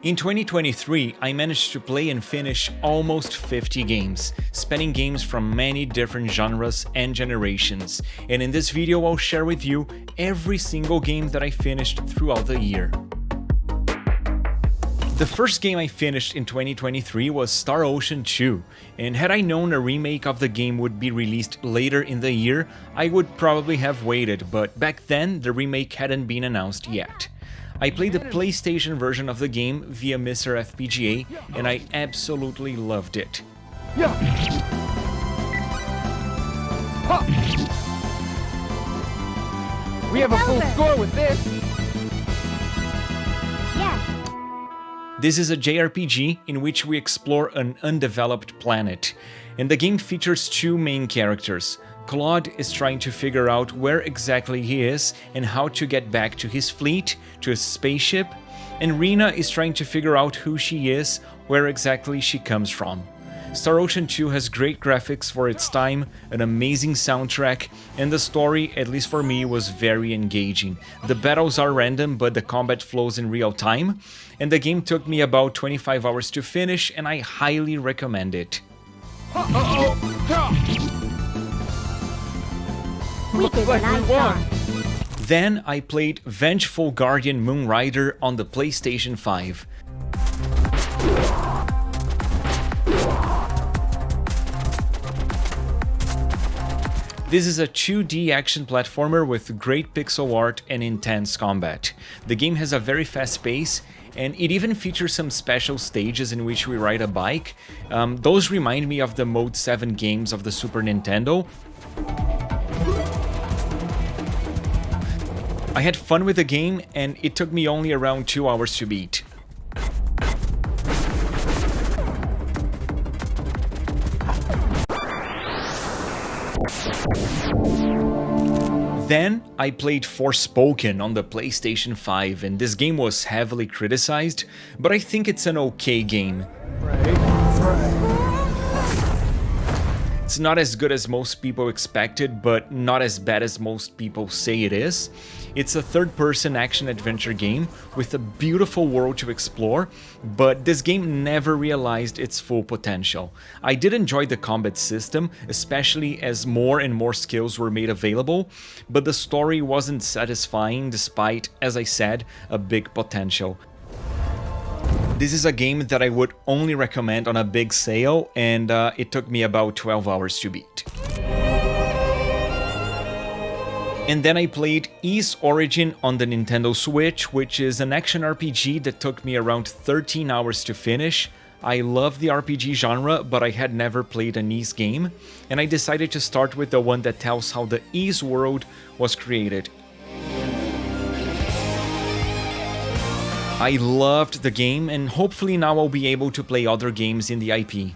In 2023, I managed to play and finish almost 50 games, spanning games from many different genres and generations, and in this video I'll share with you every single game that I finished throughout the year. The first game I finished in 2023 was Star Ocean 2, and had I known a remake of the game would be released later in the year, I would probably have waited, but back then the remake hadn't been announced yet. I played the PlayStation version of the game via MiSTer FPGA, and I absolutely loved it. We have a full score with this! This is a JRPG in which we explore an undeveloped planet, and the game features two main characters. Claude is trying to figure out where exactly he is and how to get back to his fleet, to his spaceship, and Rena is trying to figure out who she is, where exactly she comes from. Star Ocean 2 has great graphics for its time, an amazing soundtrack, and the story, at least for me, was very engaging. The battles are random, but the combat flows in real time, and the game took me about 25 hours to finish, and I highly recommend it. Looks like we won! Then I played Vengeful Guardian Moonrider on the PlayStation 5. This is a 2D action platformer with great pixel art and intense combat. The game has a very fast pace, and it even features some special stages in which we ride a bike. Those remind me of the Mode 7 games of the Super Nintendo. I had fun with the game, and it took me only around 2 hours to beat. Then I played Forspoken on the PlayStation 5, and this game was heavily criticized, but I think it's an okay game. It's not as good as most people expected, but not as bad as most people say it is. It's a third-person action-adventure game with a beautiful world to explore, but this game never realized its full potential. I did enjoy the combat system, especially as more and more skills were made available, but the story wasn't satisfying despite, as I said, a big potential. This is a game that I would only recommend on a big sale, and it took me about 12 hours to beat. And then I played Ys Origin on the Nintendo Switch, which is an action RPG that took me around 13 hours to finish. I love the RPG genre, but I had never played an Ys game, and I decided to start with the one that tells how the Ys world was created. I loved the game, and hopefully now I'll be able to play other games in the IP.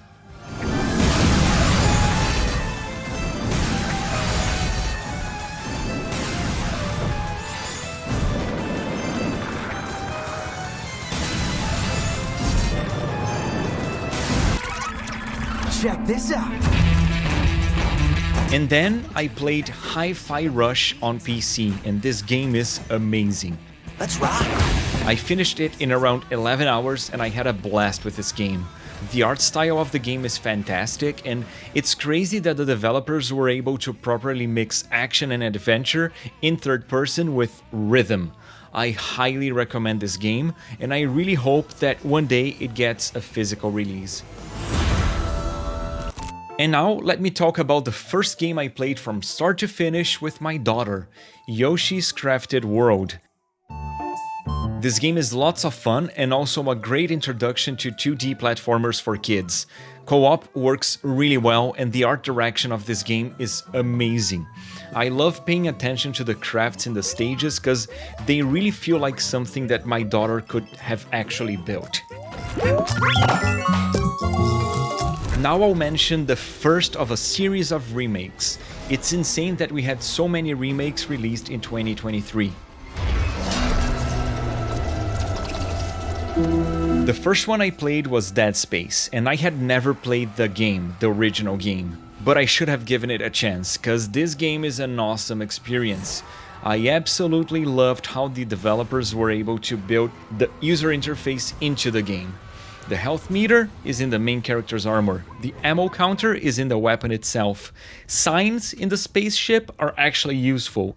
Check this out! And then I played HiFi Rush on PC, and this game is amazing. Let's rock! I finished it in around 11 hours, and I had a blast with this game. The art style of the game is fantastic, and it's crazy that the developers were able to properly mix action and adventure in third person with rhythm. I highly recommend this game, and I really hope that one day it gets a physical release. And now let me talk about the first game I played from start to finish with my daughter, Yoshi's Crafted World. This game is lots of fun and also a great introduction to 2D platformers for kids. Co-op works really well, and the art direction of this game is amazing. I love paying attention to the crafts in the stages because they really feel like something that my daughter could have actually built. Now I'll mention the first of a series of remakes. It's insane that we had so many remakes released in 2023. The first one I played was Dead Space, and I had never played the game, the original game. But I should have given it a chance, cause this game is an awesome experience. I absolutely loved how the developers were able to build the user interface into the game. The health meter is in the main character's armor. The ammo counter is in the weapon itself. Signs in the spaceship are actually useful.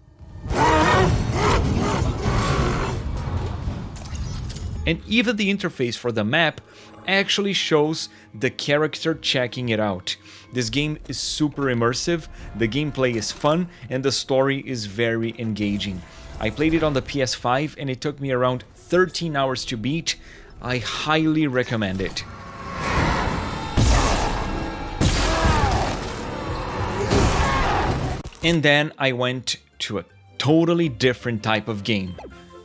And even the interface for the map actually shows the character checking it out. This game is super immersive, the gameplay is fun, and the story is very engaging. I played it on the PS5 and it took me around 13 hours to beat. I highly recommend it. And then I went to a totally different type of game.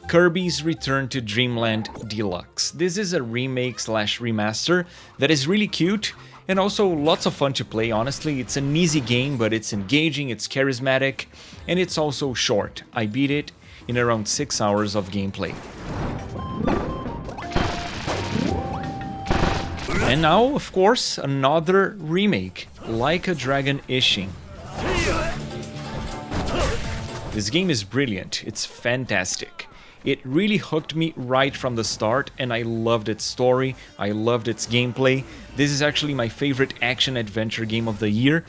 Kirby's Return to Dreamland Deluxe. This is a remake/remaster that is really cute and also lots of fun to play, honestly. It's an easy game, but it's engaging, it's charismatic, and it's also short. I beat it in around 6 hours of gameplay. And now, of course, another remake, Like a Dragon Ishin. This game is brilliant, it's fantastic. It really hooked me right from the start, and I loved its story, I loved its gameplay. This is actually my favorite action-adventure game of the year.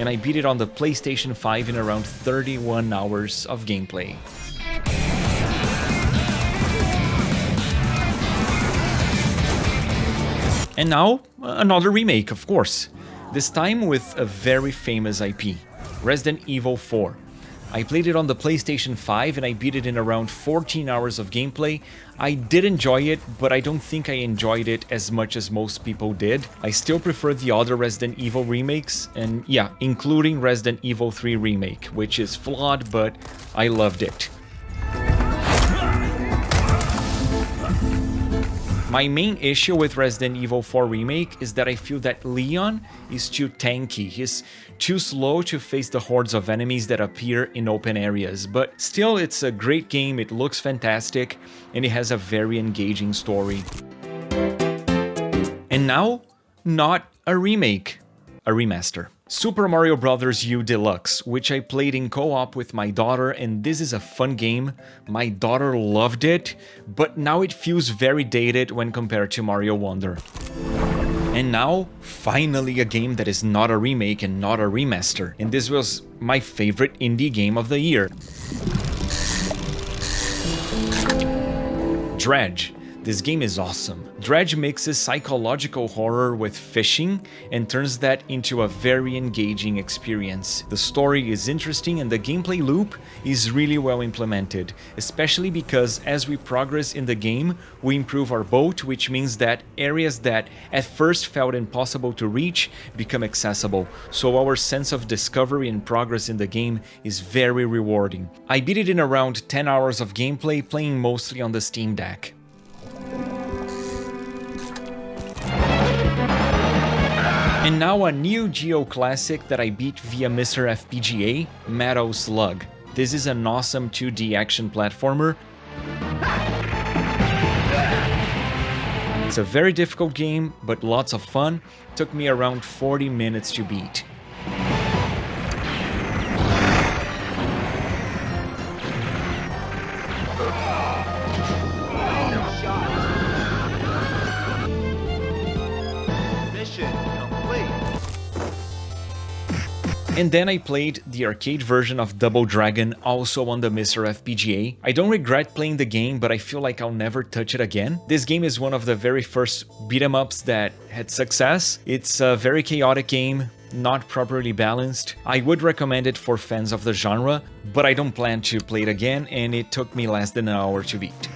And I beat it on the PlayStation 5 in around 31 hours of gameplay. And now, another remake, of course. This time with a very famous IP, Resident Evil 4. I played it on the PlayStation 5 and I beat it in around 14 hours of gameplay. I did enjoy it, but I don't think I enjoyed it as much as most people did. I still prefer the other Resident Evil remakes, and yeah, including Resident Evil 3 Remake, which is flawed, but I loved it. My main issue with Resident Evil 4 Remake is that I feel that Leon is too tanky. He's too slow to face the hordes of enemies that appear in open areas, but still it's a great game, it looks fantastic, and it has a very engaging story. And now, not a remake, a remaster. Super Mario Bros. U Deluxe, which I played in co-op with my daughter, and this is a fun game. My daughter loved it, but now it feels very dated when compared to Mario Wonder. And now, finally a game that is not a remake and not a remaster, and this was my favorite indie game of the year. Dredge. This game is awesome. Dredge mixes psychological horror with fishing and turns that into a very engaging experience. The story is interesting and the gameplay loop is really well implemented, especially because as we progress in the game, we improve our boat, which means that areas that at first felt impossible to reach become accessible, so our sense of discovery and progress in the game is very rewarding. I beat it in around 10 hours of gameplay, playing mostly on the Steam Deck. And now a NeoGeo classic that I beat via MiSTer FPGA, Metal Slug. This is an awesome 2D action platformer. It's a very difficult game, but lots of fun. It took me around 40 minutes to beat. And then I played the arcade version of Double Dragon, also on the MiSTer FPGA. I don't regret playing the game, but I feel like I'll never touch it again. This game is one of the very first beat-em-ups that had success. It's a very chaotic game, not properly balanced. I would recommend it for fans of the genre, but I don't plan to play it again, and it took me less than an hour to beat.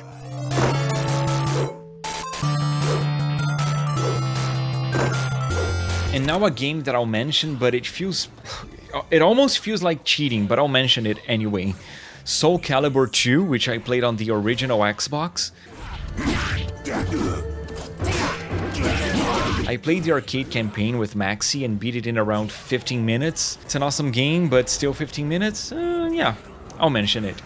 And now a game that I'll mention, but it almost feels like cheating, but I'll mention it anyway. Soul Calibur 2, which I played on the original Xbox. I played the arcade campaign with Maxi and beat it in around 15 minutes. It's an awesome game, but still 15 minutes? Yeah, I'll mention it.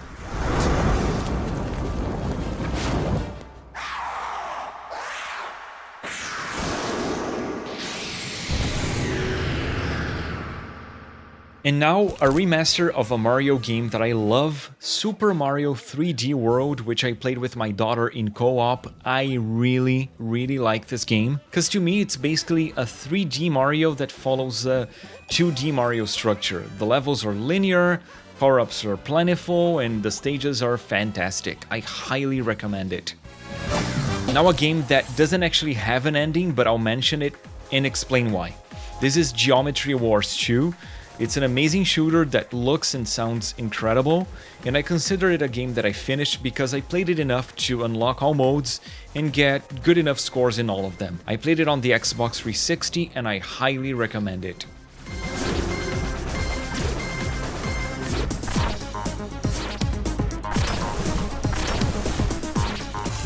And now, a remaster of a Mario game that I love, Super Mario 3D World, which I played with my daughter in co-op. I really like this game, because to me it's basically a 3D Mario that follows a 2D Mario structure. The levels are linear, power-ups are plentiful, and the stages are fantastic. I highly recommend it. Now a game that doesn't actually have an ending, but I'll mention it and explain why. This is Geometry Wars 2. It's an amazing shooter that looks and sounds incredible, and I consider it a game that I finished because I played it enough to unlock all modes and get good enough scores in all of them. I played it on the Xbox 360 and I highly recommend it.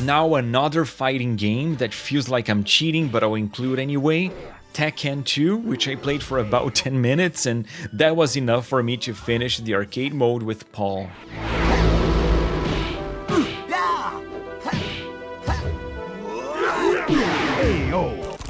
Now another fighting game that feels like I'm cheating, but I'll include anyway. Tekken 2, which I played for about 10 minutes, and that was enough for me to finish the arcade mode with Paul.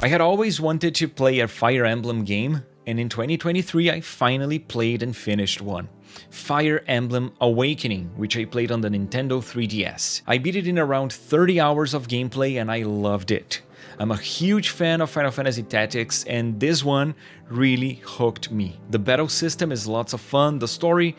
I had always wanted to play a Fire Emblem game, and in 2023 I finally played and finished one. Fire Emblem Awakening, which I played on the Nintendo 3DS. I beat it in around 30 hours of gameplay and I loved it. I'm a huge fan of Final Fantasy Tactics, and this one really hooked me. The battle system is lots of fun, the story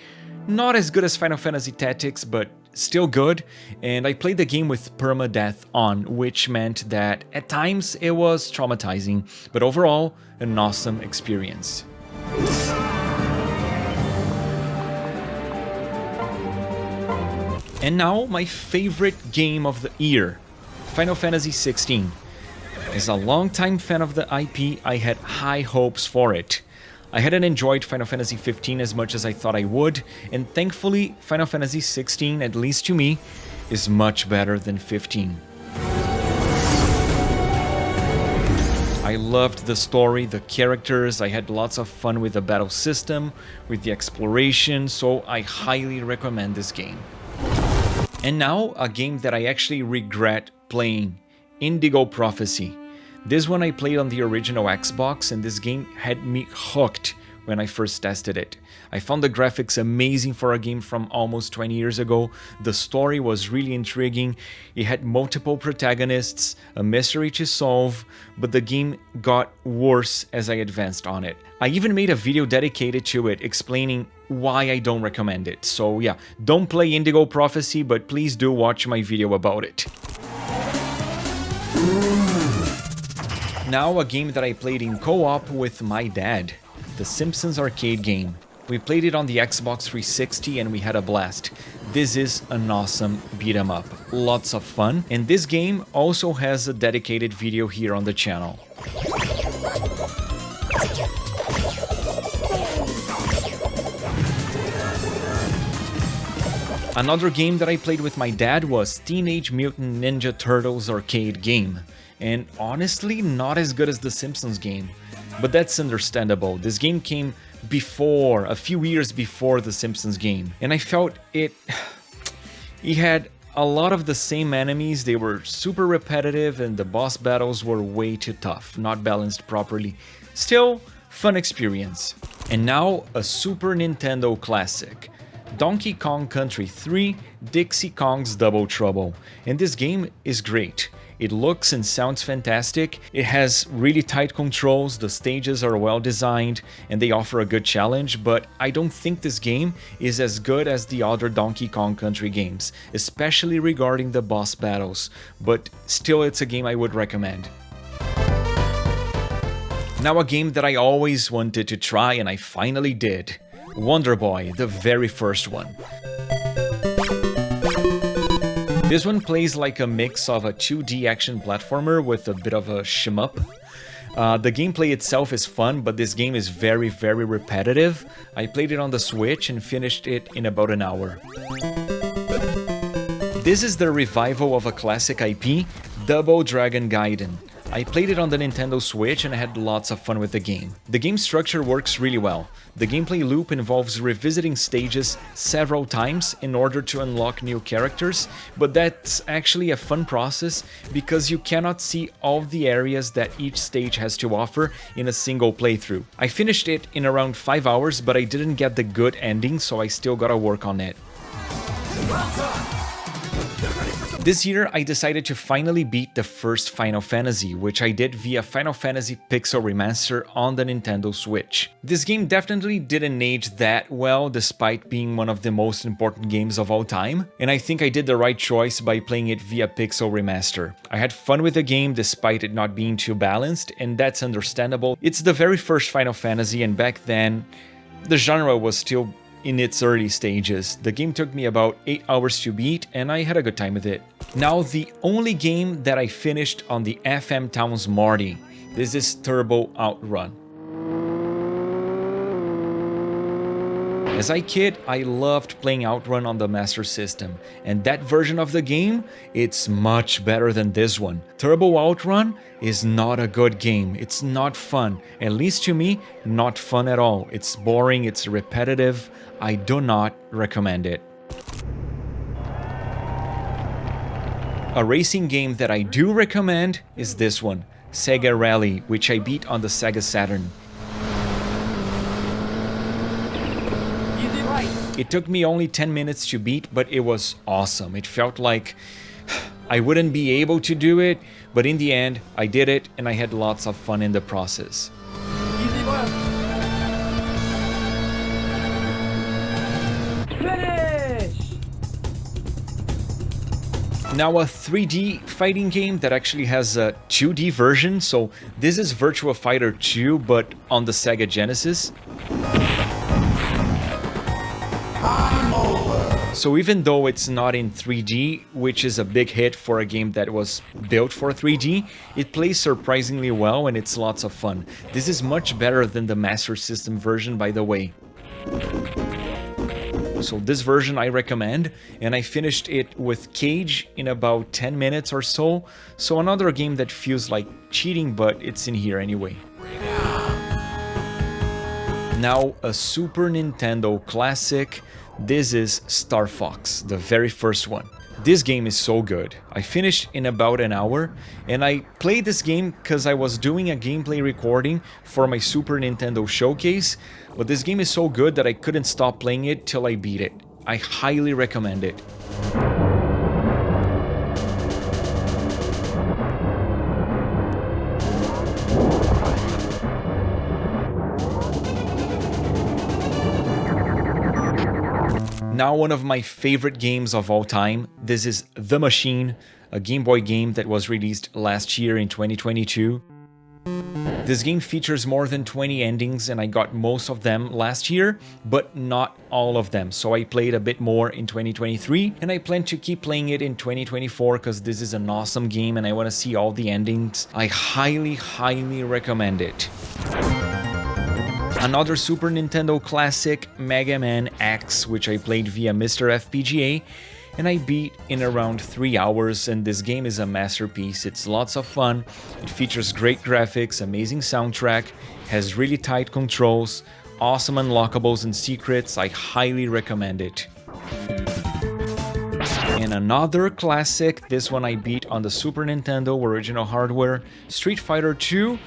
not as good as Final Fantasy Tactics, but still good, and I played the game with permadeath on, which meant that at times it was traumatizing, but overall, an awesome experience. And now, my favorite game of the year, Final Fantasy XVI. As a longtime fan of the IP, I had high hopes for it. I hadn't enjoyed Final Fantasy XV as much as I thought I would, and thankfully, Final Fantasy XVI, at least to me, is much better than 15. I loved the story, the characters, I had lots of fun with the battle system, with the exploration, so I highly recommend this game. And now, a game that I actually regret playing, Indigo Prophecy. This one I played on the original Xbox, and this game had me hooked when I first tested it. I found the graphics amazing for a game from almost 20 years ago, the story was really intriguing, it had multiple protagonists, a mystery to solve, but the game got worse as I advanced on it. I even made a video dedicated to it explaining why I don't recommend it. So yeah, don't play Indigo Prophecy, but please do watch my video about it. Now a game that I played in co-op with my dad, the Simpsons arcade game. We played it on the Xbox 360 and we had a blast. This is an awesome beat 'em up, lots of fun, and this game also has a dedicated video here on the channel. Another game that I played with my dad was Teenage Mutant Ninja Turtles arcade game. And honestly, not as good as the Simpsons game. But that's understandable. This game came before, a few years before the Simpsons game. And I felt it had a lot of the same enemies, they were super repetitive and the boss battles were way too tough, not balanced properly. Still, fun experience. And now, a Super Nintendo classic. Donkey Kong Country 3, Dixie Kong's Double Trouble. And this game is great. It looks and sounds fantastic, it has really tight controls, the stages are well designed, and they offer a good challenge, but I don't think this game is as good as the other Donkey Kong Country games, especially regarding the boss battles, but still it's a game I would recommend. Now a game that I always wanted to try and I finally did. Wonder Boy, the very first one. This one plays like a mix of a 2D action platformer with a bit of a shmup. The gameplay itself is fun, but this game is very repetitive. I played it on the Switch and finished it in about an hour. This is the revival of a classic IP, Double Dragon Gaiden. I played it on the Nintendo Switch and I had lots of fun with the game. The game structure works really well. The gameplay loop involves revisiting stages several times in order to unlock new characters, but that's actually a fun process because you cannot see all the areas that each stage has to offer in a single playthrough. I finished it in around 5 hours, but I didn't get the good ending, so I still gotta work on it. This year, I decided to finally beat the first Final Fantasy, which I did via Final Fantasy Pixel Remaster on the Nintendo Switch. This game definitely didn't age that well, despite being one of the most important games of all time, and I think I did the right choice by playing it via Pixel Remaster. I had fun with the game despite it not being too balanced, and that's understandable. It's the very first Final Fantasy, and back then, the genre was still in its early stages. The game took me about 8 hours to beat and I had a good time with it. Now the only game that I finished on the FM Towns Marty, this is Turbo Outrun. As a kid, I loved playing Outrun on the Master System, and that version of the game, it's much better than this one. Turbo Outrun is not a good game, it's not fun, at least to me, not fun at all. It's boring, it's repetitive, I do not recommend it. A racing game that I do recommend is this one, Sega Rally, which I beat on the Sega Saturn. It took me only 10 minutes to beat, but it was awesome. It felt like I wouldn't be able to do it, but in the end, I did it and I had lots of fun in the process. Now a 3D fighting game that actually has a 2D version, so this is Virtua Fighter 2, but on the Sega Genesis. So even though it's not in 3D, which is a big hit for a game that was built for 3D, it plays surprisingly well and it's lots of fun. This is much better than the Master System version, by the way. So this version I recommend, and I finished it with Cage in about 10 minutes or so. So another game that feels like cheating, but it's in here anyway. Now a Super Nintendo classic. This is Star Fox, the very first one. This game is so good. I finished in about an hour, and I played this game because I was doing a gameplay recording for my Super Nintendo showcase, but this game is so good that I couldn't stop playing it till I beat it. I highly recommend it. Now one of my favorite games of all time, this is The Machine, a Game Boy game that was released last year in 2022. This game features more than 20 endings and I got most of them last year, but not all of them. So I played a bit more in 2023 and I plan to keep playing it in 2024 because this is an awesome game and I want to see all the endings. I highly recommend it. Another Super Nintendo classic, Mega Man X, which I played via MiSTer FPGA, and I beat in around 3 hours, and this game is a masterpiece. It's lots of fun, it features great graphics, amazing soundtrack, has really tight controls, awesome unlockables and secrets. I highly recommend it. And another classic, this one I beat on the Super Nintendo original hardware, Street Fighter II,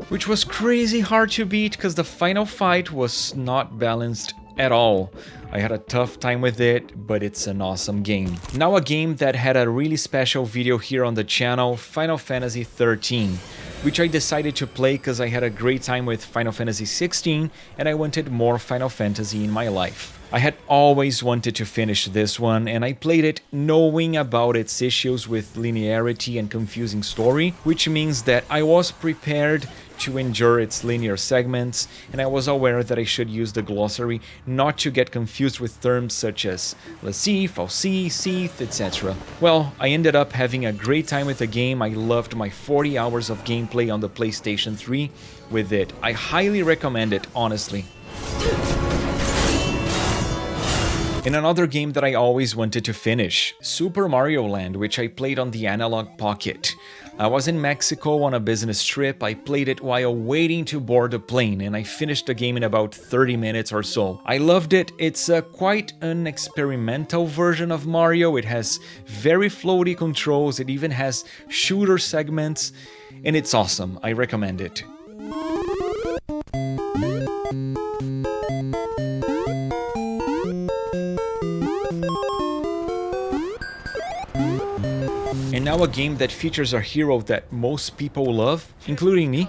which was crazy hard to beat because the final fight was not balanced at all. I had a tough time with it, but it's an awesome game. Now a game that had a really special video here on the channel, Final Fantasy XIII, which I decided to play because I had a great time with Final Fantasy XVI and I wanted more Final Fantasy in my life. I had always wanted to finish this one and I played it knowing about its issues with linearity and confusing story, which means that I was prepared to endure its linear segments, and I was aware that I should use the glossary not to get confused with terms such as Lassie, Falsi, Seath, etc. Well, I ended up having a great time with the game. I loved my 40 hours of gameplay on the PlayStation 3 with it. I highly recommend it, honestly. And another game that I always wanted to finish, Super Mario Land, which I played on the Analogue Pocket. I was in Mexico on a business trip, I played it while waiting to board a plane, and I finished the game in about 30 minutes or so. I loved it. It's quite an experimental version of Mario. It has very floaty controls, it even has shooter segments, and it's awesome. I recommend it. And now a game that features a hero that most people love, including me.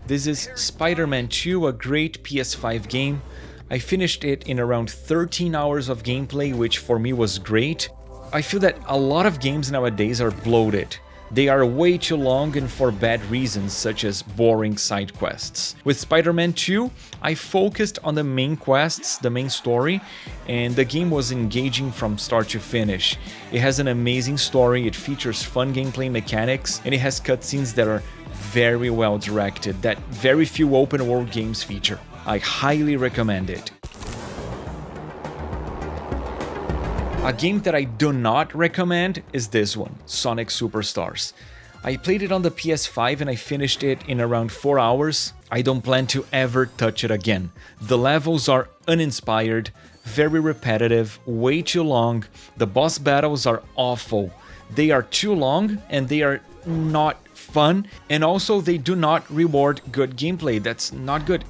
This is Spider-Man 2, a great PS5 game. I finished it in around 13 hours of gameplay, which for me was great. I feel that a lot of games nowadays are bloated. They are way too long and for bad reasons, such as boring side quests. With Spider-Man 2, I focused on the main quests, the main story, and the game was engaging from start to finish. It has an amazing story, it features fun gameplay mechanics, and it has cutscenes that are very well directed, that very few open world games feature. I highly recommend it. A game that I do not recommend is this one, Sonic Superstars. I played it on the PS5 and I finished it in around 4 hours. I don't plan to ever touch it again. The levels are uninspired, very repetitive, way too long. The boss battles are awful. They are too long and they are not fun, and also they do not reward good gameplay. That's not good.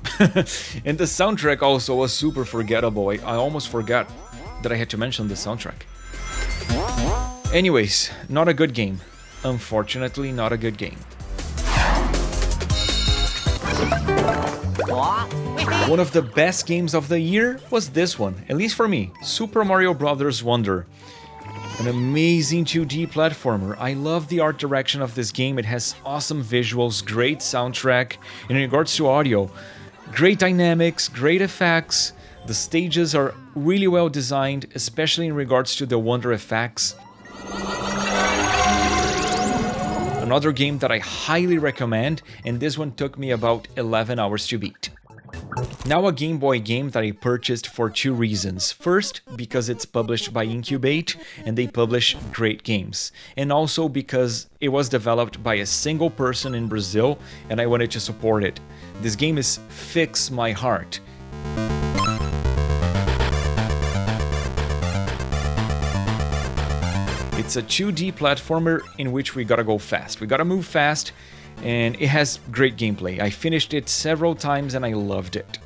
And the soundtrack also was super forgettable. I almost forgot that I had to mention the soundtrack. Anyways, not a good game. Unfortunately, not a good game. One of the best games of the year was this one, at least for me, Super Mario Bros. Wonder. An amazing 2D platformer. I love the art direction of this game. It has awesome visuals, great soundtrack. In regards to audio, great dynamics, great effects. The stages are really well designed, especially in regards to the Wonder effects. Another game that I highly recommend, and this one took me about 11 hours to beat. Now a Game Boy game that I purchased for two reasons. First, because it's published by Incubate and they publish great games. And also because it was developed by a single person in Brazil and I wanted to support it. This game is Fix My Heart. It's a 2D platformer in which we gotta go fast. We gotta move fast, and it has great gameplay. I finished it several times and I loved it.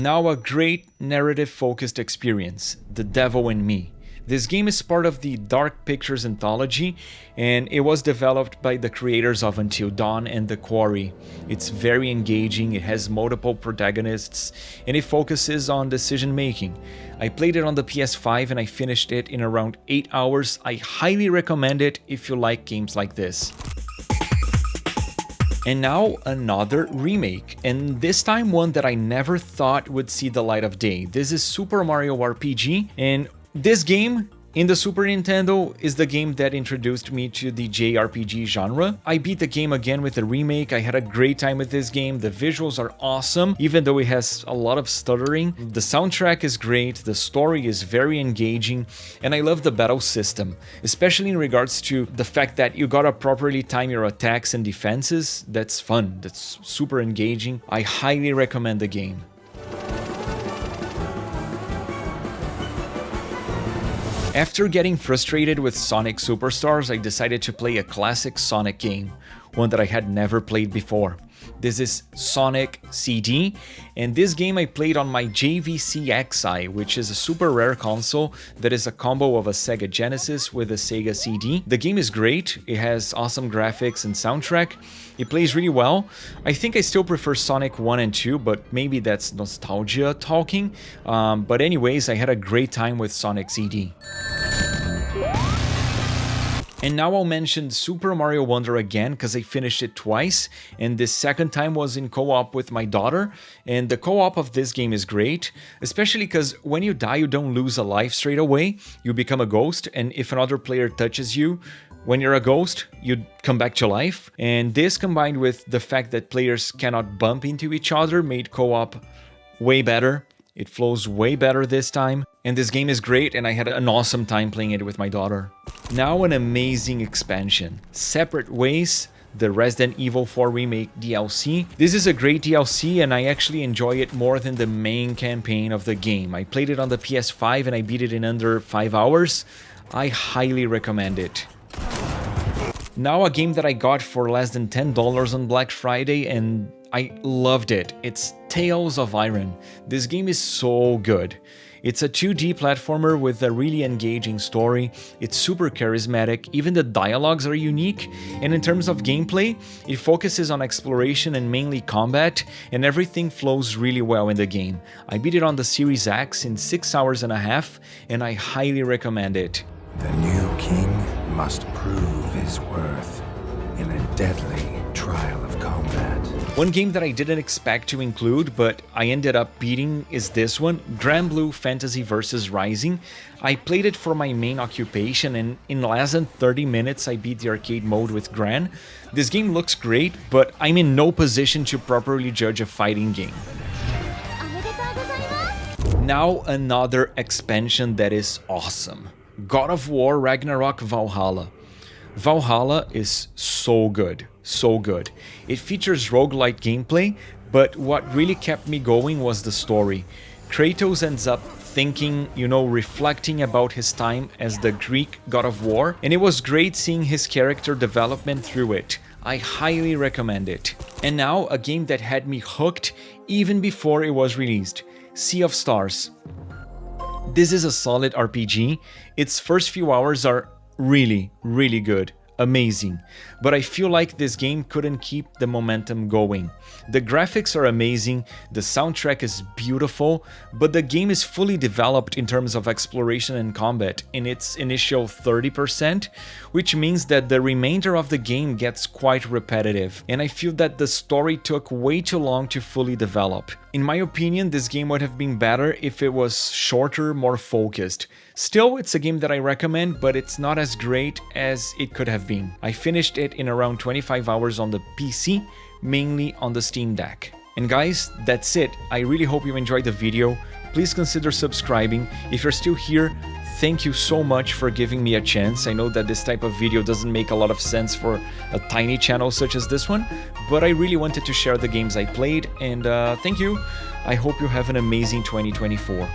Now a great narrative-focused experience, The Devil in Me. This game is part of the Dark Pictures anthology, and it was developed by the creators of Until Dawn and The Quarry. It's very engaging, it has multiple protagonists, and it focuses on decision making. I played it on the PS5 and I finished it in around 8 hours. I highly recommend it if you like games like this. And now another remake, and this time one that I never thought would see the light of day. This is Super Mario RPG, and this game in the Super Nintendo is the game that introduced me to the JRPG genre. I beat the game again with a remake. I had a great time with this game. The visuals are awesome, even though it has a lot of stuttering. The soundtrack is great, the story is very engaging, and I love the battle system, especially in regards to the fact that you gotta properly time your attacks and defenses. That's fun, that's super engaging. I highly recommend the game. After getting frustrated with Sonic Superstars, I decided to play a classic Sonic game, one that I had never played before. This is Sonic CD, and this game I played on my JVC X'Eye, which is a super rare console that is a combo of a Sega Genesis with a Sega CD. The game is great, it has awesome graphics and soundtrack, it plays really well. I think I still prefer Sonic 1 and 2, but maybe that's nostalgia talking. But anyways, I had a great time with Sonic CD. And now I'll mention Super Mario Wonder again because I finished it twice, and this second time was in co-op with my daughter, and the co-op of this game is great, especially because when you die you don't lose a life straight away, you become a ghost, and if another player touches you, When you're a ghost, you come back to life, and this combined with the fact that players cannot bump into each other made co-op way better. It flows way better this time, and this game is great, and I had an awesome time playing it with my daughter. Now an amazing expansion. Separate Ways, the Resident Evil 4 Remake DLC. This is a great DLC, and I actually enjoy it more than the main campaign of the game. I played it on the PS5 and I beat it in under 5 hours. I highly recommend it. Now a game that I got for less than $10 on Black Friday, and I loved it. It's Tales of Iron. This game is so good. It's a 2D platformer with a really engaging story. It's super charismatic, even the dialogues are unique, and in terms of gameplay, it focuses on exploration and mainly combat, and everything flows really well in the game. I beat it on the Series X in 6 hours and a half, and I highly recommend it. The new king must prove his worth in a deadly trial of combat. One game that I didn't expect to include, but I ended up beating, is this one, GranBlue Fantasy vs. Rising. I played it for my main occupation, and in less than 30 minutes I beat the arcade mode with Gran. This game looks great, but I'm in no position to properly judge a fighting game. Now another expansion that is awesome. God of War Ragnarok Valhalla. Valhalla is so good, so good. It features roguelite gameplay, but what really kept me going was the story. Kratos ends up thinking, reflecting about his time as the Greek god of war, and it was great seeing his character development through it. I highly recommend it. And now a game that had me hooked even before it was released, Sea of Stars. This is a solid RPG. Its first few hours are really, really good. Amazing. But I feel like this game couldn't keep the momentum going. The graphics are amazing, the soundtrack is beautiful, but the game is fully developed in terms of exploration and combat in its initial 30%, which means that the remainder of the game gets quite repetitive, and I feel that the story took way too long to fully develop. In my opinion, this game would have been better if it was shorter, more focused. Still, it's a game that I recommend, but it's not as great as it could have been. I finished it in around 25 hours on the PC, mainly on the Steam Deck. And guys, that's it. I really hope you enjoyed the video. Please consider subscribing. If you're still here, thank you so much for giving me a chance. I know that this type of video doesn't make a lot of sense for a tiny channel such as this one, but I really wanted to share the games I played, and thank you. I hope you have an amazing 2024.